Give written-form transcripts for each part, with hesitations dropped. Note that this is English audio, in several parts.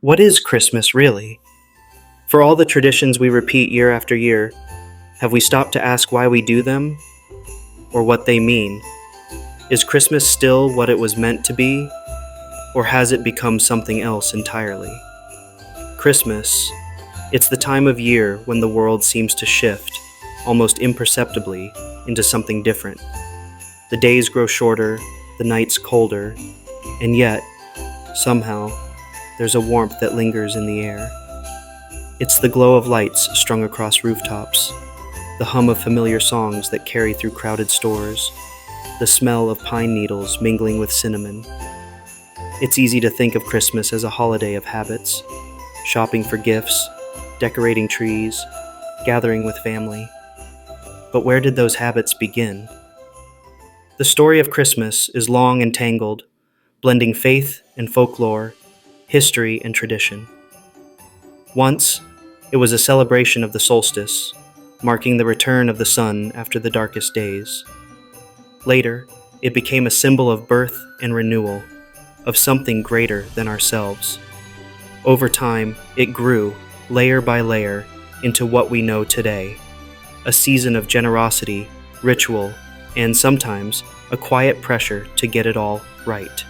What is Christmas really? For all the traditions we repeat year after year, have we stopped to ask why we do them or what they mean? Is Christmas still what it was meant to be, or has it become something else entirely? Christmas, it's the time of year when the world seems to shift, almost imperceptibly, into something different. The days grow shorter, the nights colder, and yet, somehow, there's a warmth that lingers in the air. It's the glow of lights strung across rooftops, the hum of familiar songs that carry through crowded stores, the smell of pine needles mingling with cinnamon. It's easy to think of Christmas as a holiday of habits, shopping for gifts, decorating trees, gathering with family. But where did those habits begin? The story of Christmas is long and tangled, blending faith and folklore, history and tradition. Once, it was a celebration of the solstice, marking the return of the sun after the darkest days. Later, it became a symbol of birth and renewal, of something greater than ourselves. Over time, it grew, layer by layer, into what we know today, a season of generosity, ritual, and sometimes a quiet pressure to get it all right.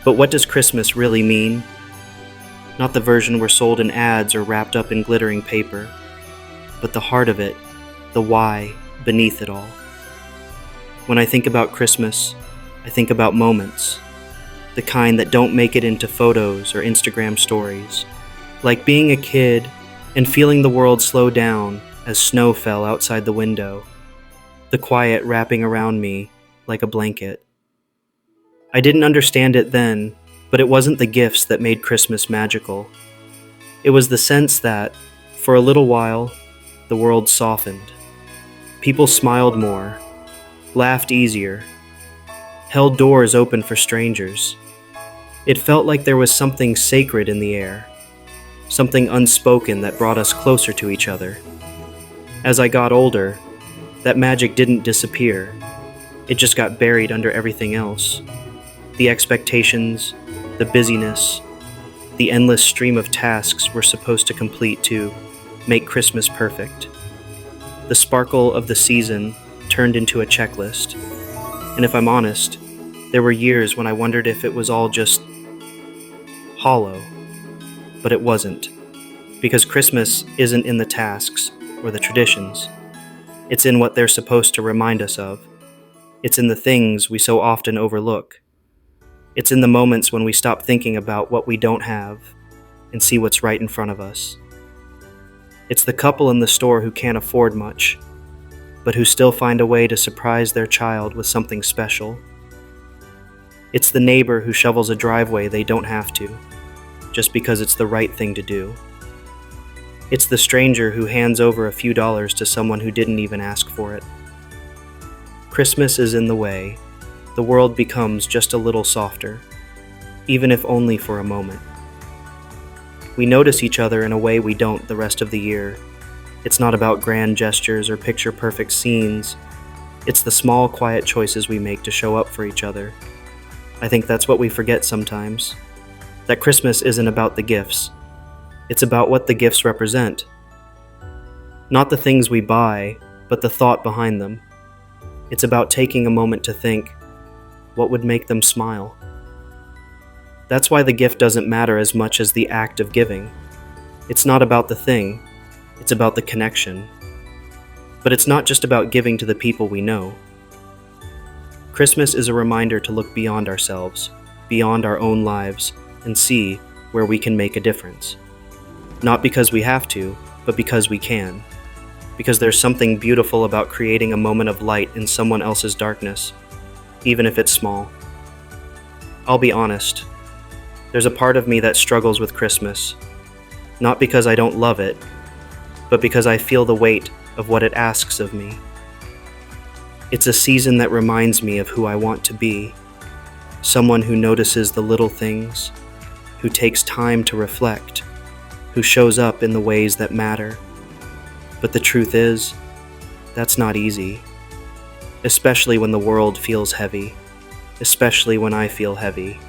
But what does Christmas really mean? Not the version we're sold in ads or wrapped up in glittering paper, but the heart of it, the why beneath it all. When I think about Christmas, I think about moments, the kind that don't make it into photos or Instagram stories, like being a kid and feeling the world slow down as snow fell outside the window, the quiet wrapping around me like a blanket. I didn't understand it then, but it wasn't the gifts that made Christmas magical. It was the sense that, for a little while, the world softened. People smiled more, laughed easier, held doors open for strangers. It felt like there was something sacred in the air, something unspoken that brought us closer to each other. As I got older, that magic didn't disappear. It just got buried under everything else. The expectations, the busyness, the endless stream of tasks we're supposed to complete to make Christmas perfect. The sparkle of the season turned into a checklist. And if I'm honest, there were years when I wondered if it was all just hollow. But it wasn't. Because Christmas isn't in the tasks or the traditions. It's in what they're supposed to remind us of. It's in the things we so often overlook. It's in the moments when we stop thinking about what we don't have and see what's right in front of us. It's the couple in the store who can't afford much, but who still find a way to surprise their child with something special. It's the neighbor who shovels a driveway they don't have to, just because it's the right thing to do. It's the stranger who hands over a few dollars to someone who didn't even ask for it. Christmas is in the way. The world becomes just a little softer, even if only for a moment. We notice each other in a way we don't the rest of the year. It's not about grand gestures or picture-perfect scenes. It's the small, quiet choices we make to show up for each other. I think that's what we forget sometimes. That Christmas isn't about the gifts. It's about what the gifts represent. Not the things we buy, but the thought behind them. It's about taking a moment to think, what would make them smile? That's why the gift doesn't matter as much as the act of giving. It's not about the thing, it's about the connection. But it's not just about giving to the people we know. Christmas is a reminder to look beyond ourselves, beyond our own lives, and see where we can make a difference. Not because we have to, but because we can. Because there's something beautiful about creating a moment of light in someone else's darkness, even if it's small. I'll be honest, there's a part of me that struggles with Christmas, not because I don't love it, but because I feel the weight of what it asks of me. It's a season that reminds me of who I want to be, someone who notices the little things, who takes time to reflect, who shows up in the ways that matter. But the truth is, that's not easy. Especially when the world feels heavy, especially when I feel heavy.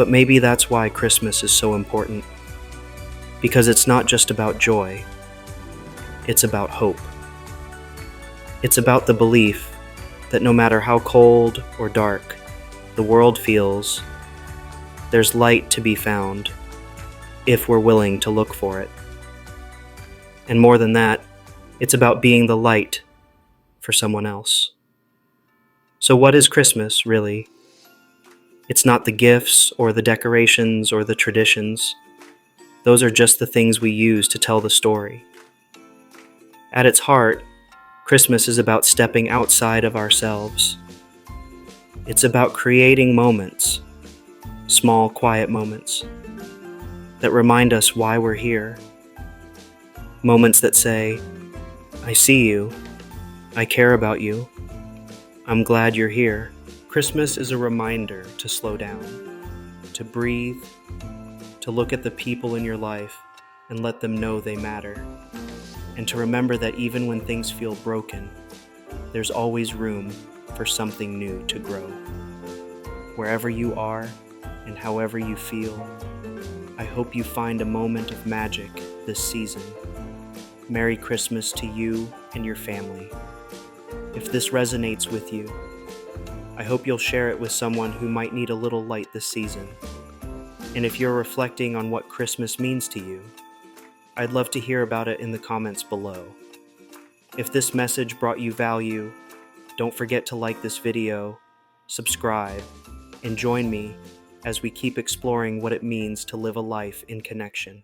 But maybe that's why Christmas is so important. Because it's not just about joy, it's about hope. It's about the belief that no matter how cold or dark the world feels, there's light to be found if we're willing to look for it. And more than that, it's about being the light for someone else. So what is Christmas, really? It's not the gifts or the decorations or the traditions. Those are just the things we use to tell the story. At its heart, Christmas is about stepping outside of ourselves. It's about creating moments, small, quiet moments, that remind us why we're here. Moments that say, I see you, I care about you, I'm glad you're here. Christmas is a reminder to slow down, to breathe, to look at the people in your life and let them know they matter, and to remember that even when things feel broken, there's always room for something new to grow. Wherever you are and however you feel, I hope you find a moment of magic this season. Merry Christmas to you and your family. If this resonates with you, I hope you'll share it with someone who might need a little light this season. And if you're reflecting on what Christmas means to you, I'd love to hear about it in the comments below. If this message brought you value, don't forget to like this video, subscribe, and join me as we keep exploring what it means to live a life in connection.